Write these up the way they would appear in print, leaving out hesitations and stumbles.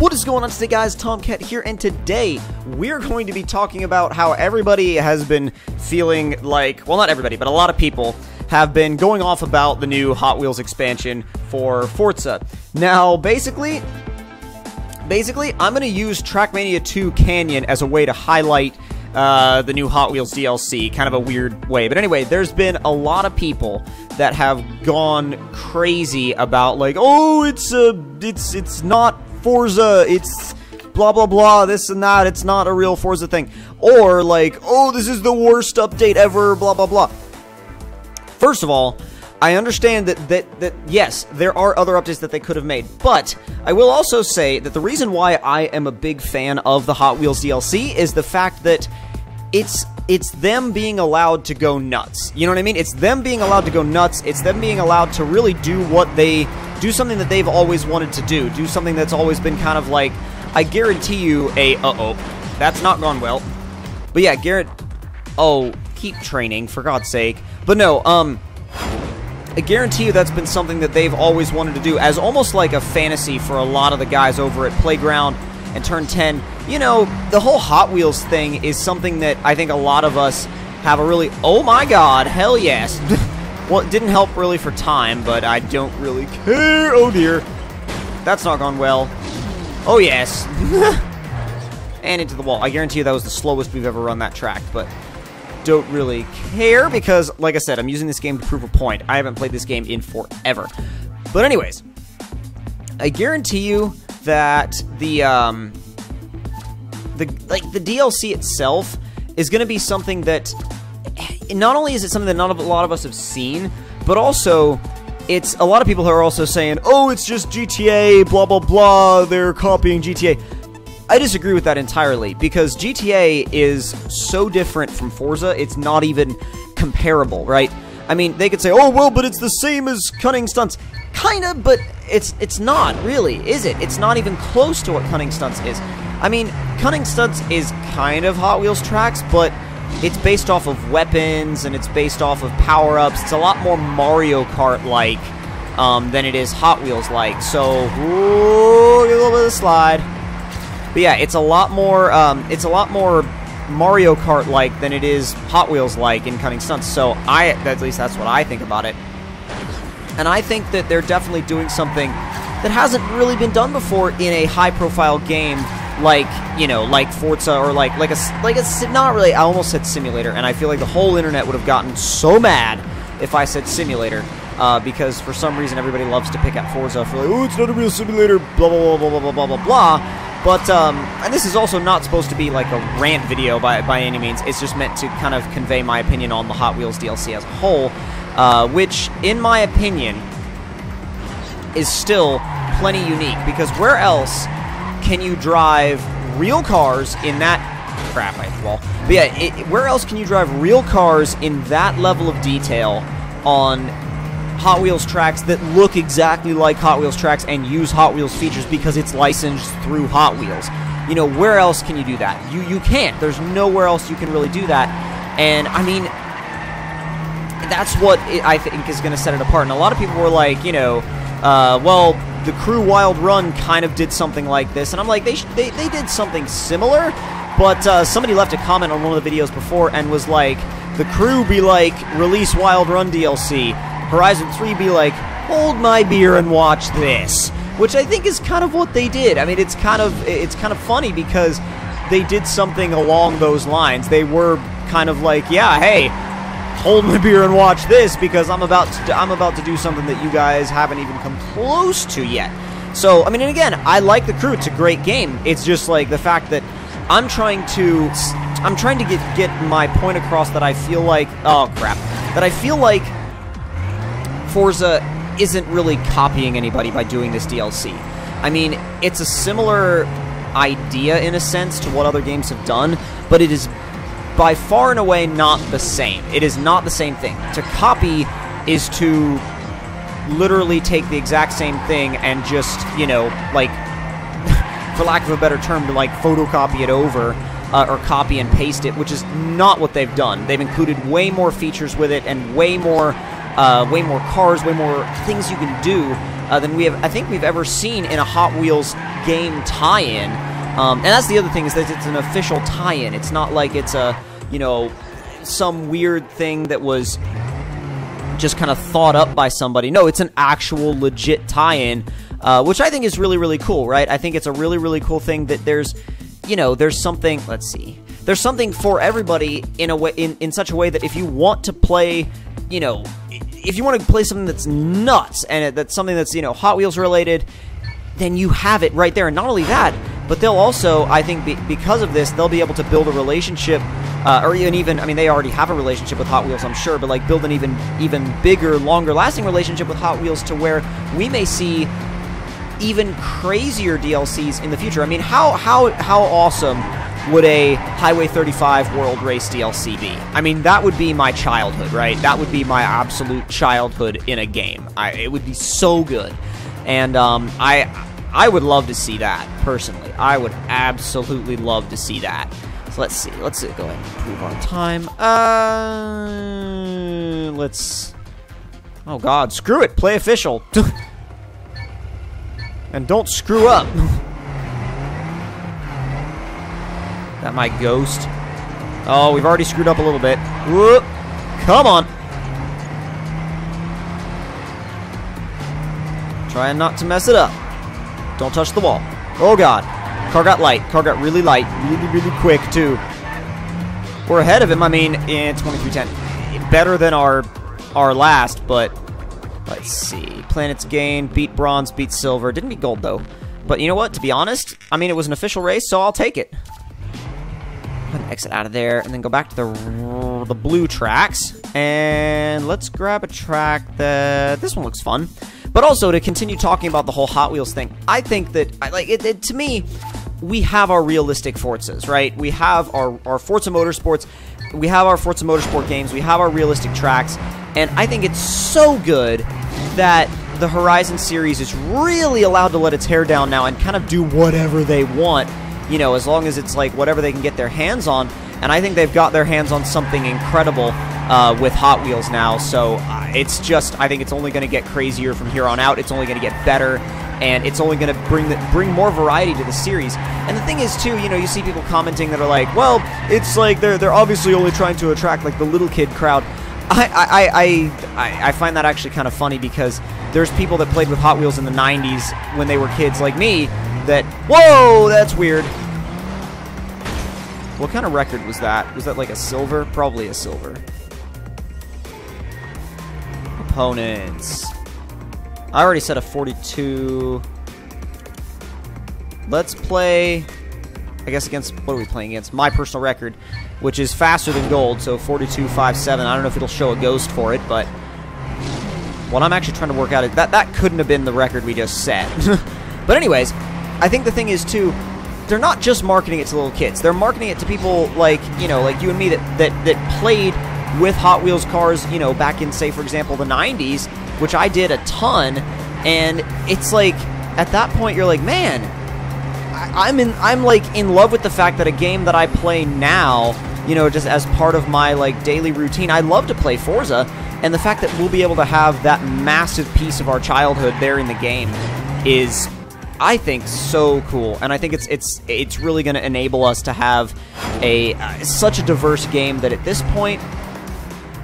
What is going on today, guys? Tomcat here, and today we're going to be talking about how everybody has been feeling like, well, not everybody, but a lot of people have been going off about the new Hot Wheels expansion for Forza. Now, basically, I'm going to use Trackmania 2 Canyon as a way to highlight the new Hot Wheels DLC, kind of a weird way. But anyway, there's been a lot of people that have gone crazy about, like, oh, it's not Forza, it's blah blah blah, this and that, it's not a real Forza thing. Or like, oh, this is the worst update ever, blah blah blah. First of all, I understand that yes, there are other updates that they could have made, but I will also say that the reason why I am a big fan of the Hot Wheels DLC is the fact that it's them being allowed to go nuts. You know what I mean? It's them being allowed to go nuts. It's them being allowed to really do something that they've always wanted to do something that's always been kind of like, I guarantee you that's not gone well. But yeah, keep training, for God's sake. But no, I guarantee you that's been something that they've always wanted to do, as almost like a fantasy for a lot of the guys over at Playground and Turn 10. You know, the whole Hot Wheels thing is something that I think a lot of us have a really, oh my god, hell yes. Well, it didn't help really for time, but I don't really care. Oh dear. That's not gone well. Oh yes. And into the wall. I guarantee you that was the slowest we've ever run that track, but don't really care because, like I said, I'm using this game to prove a point. I haven't played this game in forever. But anyways, I guarantee you that the DLC itself is going to be something that, not only is it something that not a lot of us have seen, but also it's a lot of people who are also saying, oh, it's just GTA, blah blah blah, they're copying GTA. I disagree with that entirely, because GTA is so different from Forza, it's not even comparable, right? I mean, they could say, oh, well, but it's the same as Cunning Stunts. Kinda, but it's not, really, is it? It's not even close to what Cunning Stunts is. I mean, Cunning Stunts is kind of Hot Wheels tracks, but it's based off of weapons, and it's based off of power-ups. It's a lot more Mario Kart-like than it is Hot Wheels-like, so, ooh, get a little bit of a slide. But yeah, it's a lot more Mario Kart-like than it is Hot Wheels-like in Cunning Stunts, so at least that's what I think about it. And I think that they're definitely doing something that hasn't really been done before in a high-profile game like, you know, like Forza, or like a not really, I almost said simulator, and I feel like the whole internet would have gotten so mad if I said simulator, because for some reason everybody loves to pick at Forza for like, oh, it's not a real simulator, blah blah blah blah blah blah blah blah. But, and this is also not supposed to be like a rant video by any means. It's just meant to kind of convey my opinion on the Hot Wheels DLC as a whole, which, in my opinion, is still plenty unique, because where else can you drive real cars in that... Crap, I hit the wall. But yeah, where else can you drive real cars in that level of detail on Hot Wheels tracks that look exactly like Hot Wheels tracks and use Hot Wheels features because it's licensed through Hot Wheels? You know, where else can you do that? You can't. There's nowhere else you can really do that. And, I mean, that's what I think is going to set it apart. And a lot of people were like, you know, well, the Crew Wild Run kind of did something like this. And I'm like, they did something similar, but somebody left a comment on one of the videos before and was like, the Crew be like, release Wild Run DLC. Horizon 3 be like, hold my beer and watch this, which I think is kind of what they did. I mean, it's kind of funny because they did something along those lines. They were kind of like, yeah, hey, hold my beer and watch this because I'm about to do something that you guys haven't even come close to yet. So, I mean, and again, I like the Crew. It's a great game. It's just like the fact that I'm trying to get my point across, that I feel like, oh crap, that I feel like Forza isn't really copying anybody by doing this DLC. I mean, it's a similar idea in a sense to what other games have done, but it is by far and away not the same. It is not the same thing. To copy is to literally take the exact same thing and just, you know, like, for lack of a better term, to like photocopy it over, or copy and paste it, which is not what they've done. They've included way more features with it and way more cars, way more things you can do than I think we've ever seen in a Hot Wheels in-game tie-in. And that's the other thing, is that it's an official tie-in. It's not like it's a, you know, some weird thing that was just kind of thought up by somebody. No, it's an actual legit tie-in, which I think is really, really cool, right? I think it's a really, really cool thing that there's, you know, there's something, let's see, there's something for everybody in a way, in such a way that if you want to play, you know, if you want to play something that's nuts, and that's something that's, you know, Hot Wheels related, then you have it right there. And not only that, but they'll also, I think, because of this, they'll be able to build a relationship, or even, I mean, they already have a relationship with Hot Wheels, I'm sure, but like build an even bigger, longer-lasting relationship with Hot Wheels, to where we may see even crazier DLCs in the future. I mean, how awesome would a Highway 35 World Race DLC be? I mean, that would be my childhood, right? That would be my absolute childhood in a game. It would be so good. And I would love to see that, personally. I would absolutely love to see that. So let's see. Let's go ahead and improve our time. Let's... Oh, God. Screw it. Play official. And don't screw up. That might ghost. Oh, we've already screwed up a little bit. Whoop. Come on. Trying not to mess it up. Don't touch the wall. Oh, God. Car got light. Car got really light. Really, really quick, too. We're ahead of him. I mean, in 2310. Better than our last, but let's see. Planets gain. Beat bronze. Beat silver. Didn't beat gold, though. But you know what? To be honest, I mean, it was an official race, so I'll take it. Exit out of there, and then go back to the blue tracks, and let's grab a track that this one looks fun. But also, to continue talking about the whole Hot Wheels thing, I think that, like, to me, we have our realistic Forzas, right? We have our Forza Motorsports, we have our Forza Motorsport games, we have our realistic tracks, and I think it's so good that the Horizon series is really allowed to let its hair down now and kind of do whatever they want, you know, as long as it's like whatever they can get their hands on. And I think they've got their hands on something incredible with Hot Wheels now. So it's just, I think it's only going to get crazier from here on out. It's only going to get better, and it's only going to bring more variety to the series. And the thing is, too, you know, you see people commenting that are like, well, it's like they're obviously only trying to attract like the little kid crowd. I find that actually kind of funny, because there's people that played with Hot Wheels in the 90s when they were kids like me that, whoa, that's weird. What kind of record was that? Was that like a silver? Probably a silver. Opponents. I already said a 42. Let's play, I guess, against, what are we playing against? My personal record, which is faster than gold, so 42.57. I don't know if it'll show a ghost for it, but what I'm actually trying to work out is that couldn't have been the record we just set. But anyways, I think the thing is, too, they're not just marketing it to little kids. They're marketing it to people like, you know, like you and me that played with Hot Wheels cars, you know, back in, say, for example, the 90s, which I did a ton. And it's like, at that point, you're like, man, I'm like in love with the fact that a game that I play now, you know, just as part of my like daily routine, I love to play Forza, and the fact that we'll be able to have that massive piece of our childhood there in the game is, I think, so cool. And I think it's really going to enable us to have such a diverse game that at this point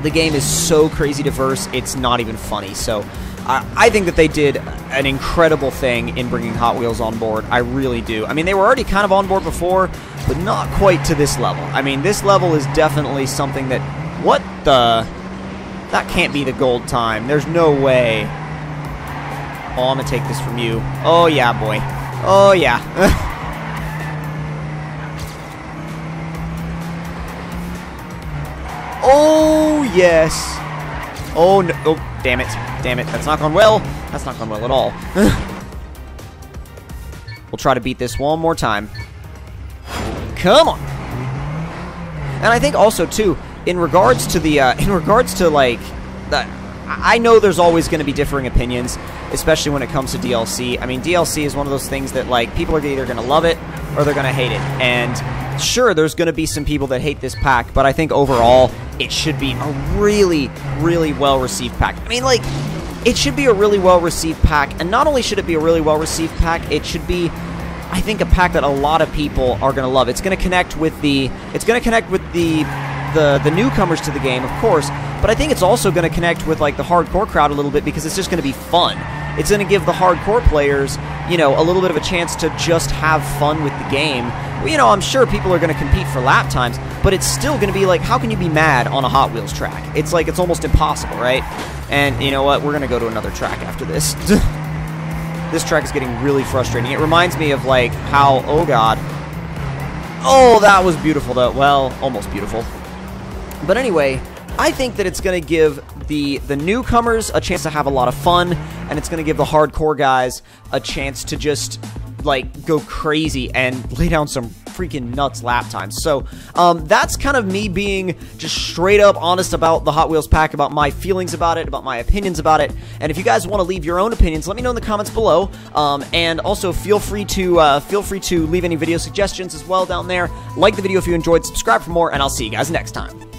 the game is so crazy diverse it's not even funny. So I think that they did an incredible thing in bringing Hot Wheels on board. I really do. I mean, they were already kind of on board before, but not quite to this level. I mean, this level is definitely something that, what the, that can't be the gold time. There's no way. Oh, I'm gonna take this from you. Oh, yeah, boy. Oh, yeah. Oh, yes. Oh, no. Oh, damn it. Damn it. That's not gone well. That's not gone well at all. We'll try to beat this one more time. Come on. And I think also, too, in regards to the, like, I know there's always going to be differing opinions, especially when it comes to DLC. I mean, DLC is one of those things that, like, people are either going to love it or they're going to hate it. And sure, there's going to be some people that hate this pack, but I think overall it should be a really, really well-received pack. I mean, like, it should be a really well-received pack, and not only should it be a really well-received pack, it should be I think a pack that a lot of people are going to love. It's going to connect with the newcomers to the game, of course, but I think it's also going to connect with like the hardcore crowd a little bit because it's just going to be fun. It's going to give the hardcore players, you know, a little bit of a chance to just have fun with the game. Well, you know, I'm sure people are going to compete for lap times, but it's still going to be like, how can you be mad on a Hot Wheels track? It's like, it's almost impossible, right? And you know what? We're going to go to another track after this. This track is getting really frustrating. It reminds me of like how, oh god. Oh, that was beautiful though. Well, almost beautiful. But anyway, I think that it's going to give the newcomers a chance to have a lot of fun, and it's going to give the hardcore guys a chance to just like go crazy and lay down some freaking nuts lap times. So that's kind of me being just straight up honest about the Hot Wheels pack, about my feelings about it, about my opinions about it. And if you guys want to leave your own opinions, let me know in the comments below. And also feel free to leave any video suggestions as well down there. Like the video if you enjoyed, subscribe for more, and I'll see you guys next time.